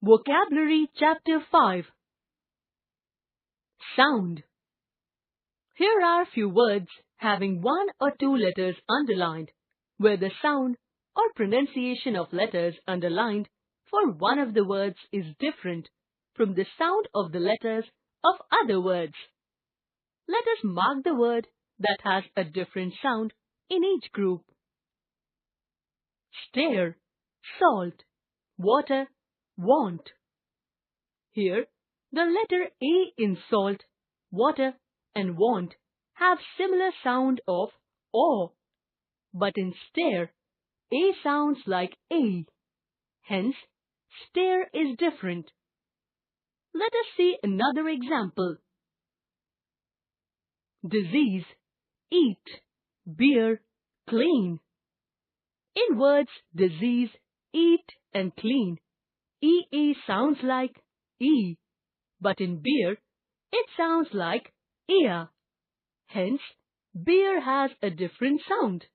Vocabulary Chapter 5. Sound. Here are few words having one or two letters underlined, where the sound or pronunciation of letters underlined for one of the words is different from the sound of the letters of other words. Let us mark the word that has a different sound in each group. Stare, salt, water, want. Here, the letter A in salt, water and want have similar sound of O, but in stare, A sounds like A. Hence, stare is different. Let us see another example. Disease, eat, beer, clean. In words disease, eat and clean, EE sounds like E, but in beer, it sounds like ear. Hence, beer has a different sound.